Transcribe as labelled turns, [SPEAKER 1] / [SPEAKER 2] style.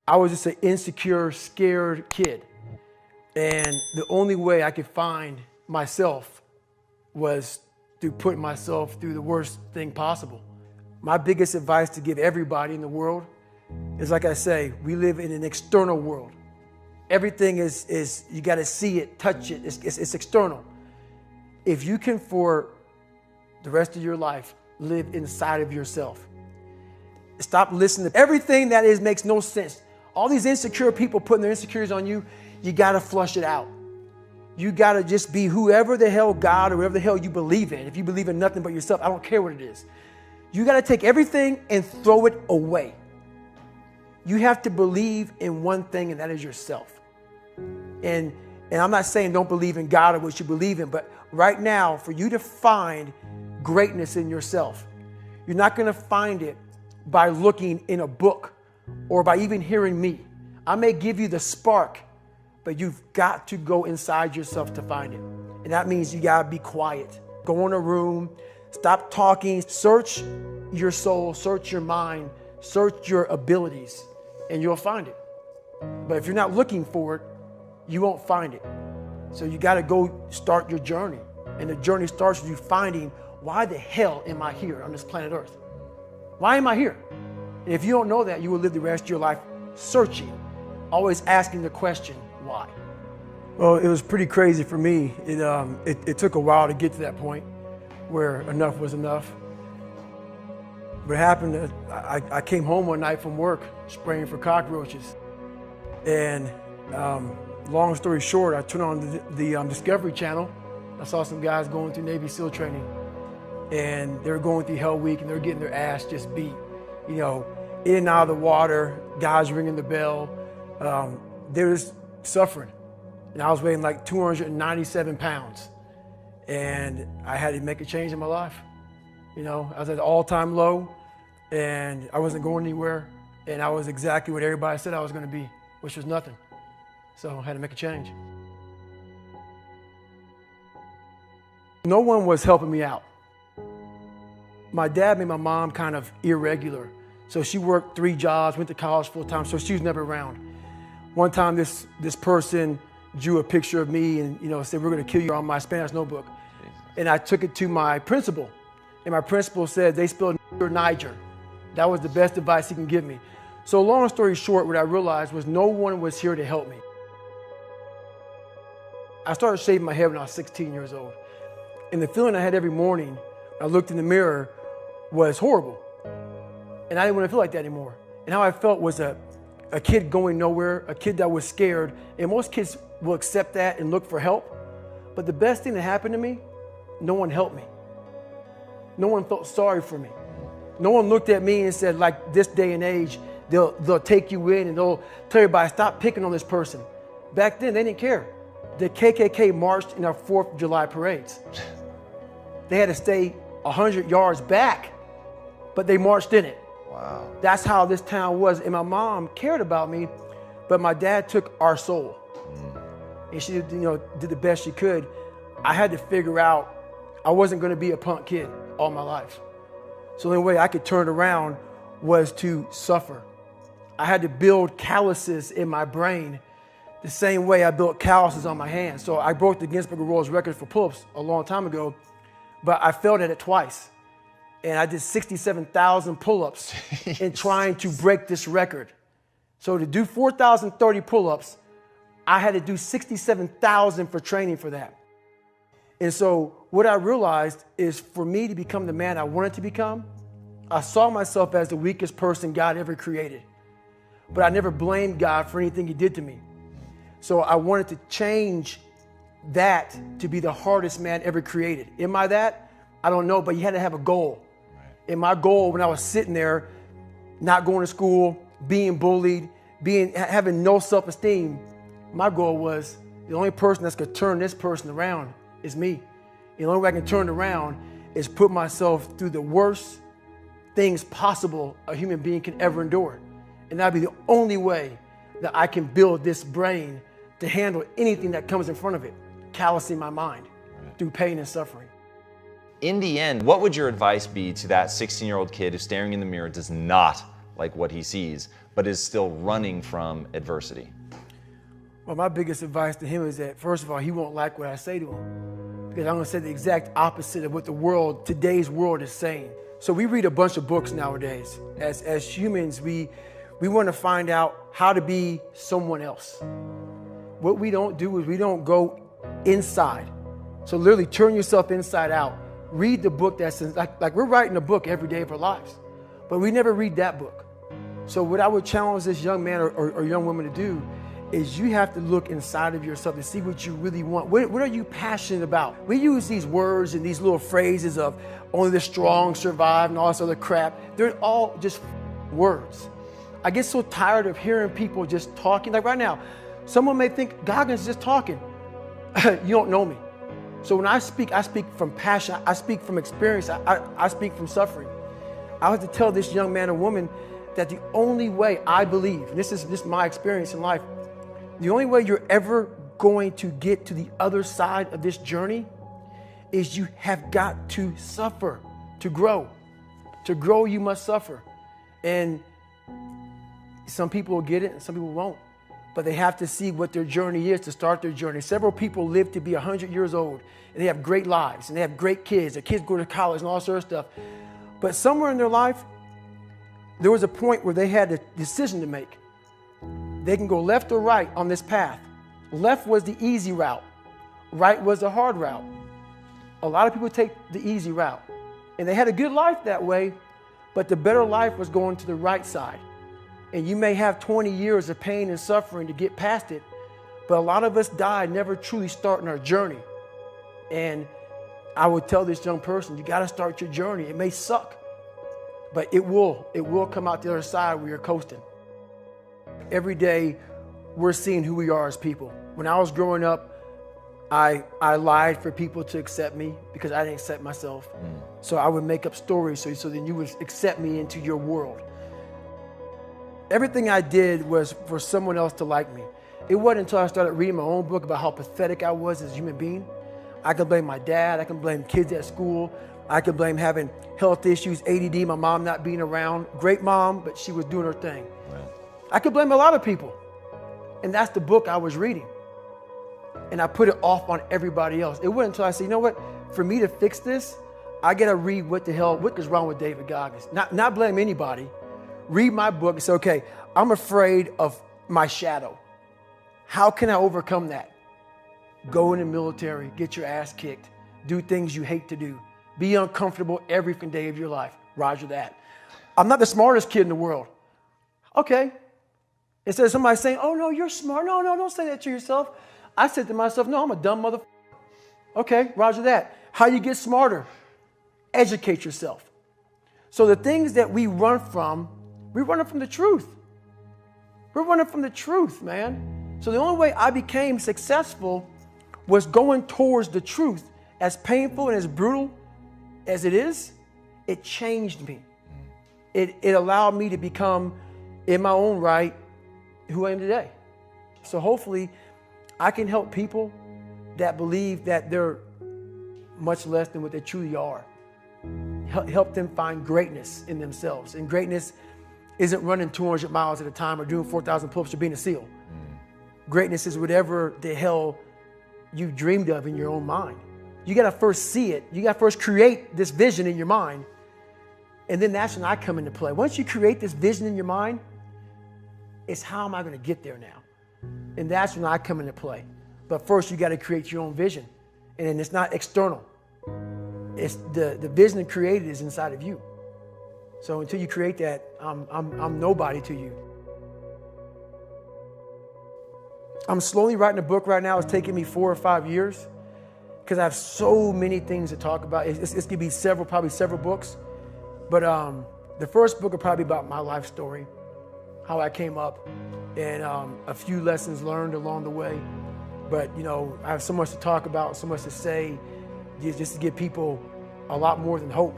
[SPEAKER 1] I was just an insecure, scared kid. And the only way I could find myself was through putting myself through the worst thing possible. My biggest advice to give everybody in the world is, like I say, we live in an external world. Everything is you got to see it, touch it, it's external. If you can, for the rest of your life, live inside of yourself. Stop listening to everything that makes no sense. All these insecure people putting their insecurities on you, you got to flush it out. You got to just be whoever the hell God or whatever the hell you believe in. If you believe in nothing but yourself, I don't care what it is. You got to take everything and throw it away. You have to believe in one thing, and that is yourself. And I'm not saying don't believe in God or what you believe in, but right now, for you to find greatness in yourself, you're not going to find it by looking in a book or by even hearing me. I may give you the spark, but you've got to go inside yourself to find it. And that means you got to be quiet. Go in a room, stop talking, search your soul, search your mind, search your abilities, and you'll find it. But if you're not looking for it, you won't find it. So you got to go start your journey. And the journey starts with you finding, why the hell am I here on this planet Earth? Why am I here? And if you don't know that, you will live the rest of your life searching, always asking the question, why? Well, it was pretty crazy for me. It took a while to get to that point where enough was enough. What happened, I came home one night from work spraying for cockroaches. And long story short, I turned on the Discovery Channel. I saw some guys going through Navy SEAL training. And they were going through Hell Week, and they were getting their ass just beat. You know, in and out of the water, guys ringing the bell. They were just suffering. And I was weighing like 297 pounds. And I had to make a change in my life. You know, I was at an all-time low, and I wasn't going anywhere. And I was exactly what everybody said I was going to be, which was nothing. So I had to make a change. No one was helping me out. My dad made my mom kind of irregular. So she worked 3 jobs, went to college full time, so she was never around. One time this person drew a picture of me and said, "We're gonna kill you," on my Spanish notebook. Jesus. And I took it to my principal. And my principal said, "They spelled Niger." That was the best advice he can give me. So long story short, what I realized was no one was here to help me. I started shaving my head when I was 16 years old. And the feeling I had every morning, I looked in the mirror, was horrible. And I didn't want to feel like that anymore. And how I felt was a kid going nowhere, a kid that was scared. And most kids will accept that and look for help. But the best thing that happened to me, no one helped me. No one felt sorry for me. No one looked at me and said, like this day and age, they'll take you in and they'll tell everybody, stop picking on this person. Back then, they didn't care. The KKK marched in our 4th of July parades. They had to stay 100 yards back, but they marched in it.
[SPEAKER 2] Wow.
[SPEAKER 1] That's how this town was. And my mom cared about me, but my dad took our soul. And she did the best she could. I had to figure out I wasn't going to be a punk kid all my life. So the only way I could turn it around was to suffer. I had to build calluses in my brain the same way I built calluses on my hands. So I broke the Guinness Book of World Records for pull-ups a long time ago, but I failed at it twice. And I did 67,000 pull-ups in trying to break this record. So to do 4,030 pull-ups, I had to do 67,000 for training for that. And so what I realized is for me to become the man I wanted to become, I saw myself as the weakest person God ever created. But I never blamed God for anything he did to me. So I wanted to change that to be the hardest man ever created. Am I that? I don't know, but you had to have a goal. Right. And my goal when I was sitting there, not going to school, being bullied, having no self-esteem, my goal was the only person that's going to turn this person around is me. And the only way I can turn it around is put myself through the worst things possible a human being can ever endure. And that'd be the only way that I can build this brain to handle anything that comes in front of it, callousing my mind through pain and suffering.
[SPEAKER 2] In the end, what would your advice be to that 16-year-old kid who's staring in the mirror, does not like what he sees, but is still running from adversity?
[SPEAKER 1] Well, my biggest advice to him is that, first of all, he won't like what I say to him, because I'm going to say the exact opposite of what today's world is saying. So we read a bunch of books nowadays. As humans, we want to find out how to be someone else. What we don't do is we don't go inside. So literally turn yourself inside out. Read the book that's like we're writing a book every day of our lives, but we never read that book. So what I would challenge this young man or young woman to do is you have to look inside of yourself to see what you really want. What are you passionate about? We use these words and these little phrases of only the strong survive and all this other crap. They're all just words. I get so tired of hearing people just talking. Like right now, someone may think Goggins is just talking. You don't know me. So when I speak from passion. I speak from experience. I speak from suffering. I have to tell this young man or woman that the only way I believe, and this is my experience in life, the only way you're ever going to get to the other side of this journey is you have got to suffer to grow. To grow, you must suffer. And some people will get it and some people won't. But they have to see what their journey is to start their journey. Several people live to be 100 years old and they have great lives and they have great kids. Their kids go to college and all sorts of stuff. But somewhere in their life, there was a point where they had a decision to make. They can go left or right on this path. Left was the easy route. Right was the hard route. A lot of people take the easy route. And they had a good life that way, but the better life was going to the right side. And you may have 20 years of pain and suffering to get past it, but a lot of us die never truly starting our journey. And I would tell this young person, you got to start your journey. It may suck, but it will come out the other side where you're coasting. Every day, we're seeing who we are as people. When I was growing up, I lied for people to accept me because I didn't accept myself. So I would make up stories so then you would accept me into your world. Everything I did was for someone else to like me. It wasn't until I started reading my own book about how pathetic I was as a human being. I could blame my dad. I can blame kids at school. I could blame having health issues, ADD, my mom not being around. Great mom, but she was doing her thing. Right. I could blame a lot of people. And that's the book I was reading. And I put it off on everybody else. It wasn't until I said, you know what? For me to fix this, I got to read what is wrong with David Goggins. Not blame anybody. Read my book and say, okay, I'm afraid of my shadow. How can I overcome that? Go in the military, get your ass kicked, do things you hate to do, be uncomfortable every day of your life. Roger that. I'm not the smartest kid in the world. Okay. Instead of somebody saying, oh no, you're smart. No, don't say that to yourself. I said to myself, no, I'm a dumb motherfucker. Okay, roger that. How you get smarter? Educate yourself. So the things that we run from the truth. We're running from the truth, man. So the only way I became successful was going towards the truth. As painful and as brutal as it is, it changed me. It allowed me to become, in my own right, who I am today. So hopefully I can help people that believe that they're much less than what they truly are. Help them find greatness in themselves. And greatness isn't running 200 miles at a time or doing 4,000 pull-ups or being a SEAL. Greatness is whatever the hell you dreamed of in your own mind. You got to first see it. You got to first create this vision in your mind. And then that's when I come into play. Once you create this vision in your mind, it's how am I going to get there now? And that's when I come into play. But first you got to create your own vision. And then it's not external. It's the vision created is inside of you. So until you create that, I'm nobody to you. I'm slowly writing a book right now. It's taking me 4 or 5 years because I have so many things to talk about. It's going to be probably several books. But the first book will probably be about my life story, how I came up, and a few lessons learned along the way. But, you know, I have so much to talk about, so much to say, just to give people a lot more than hope.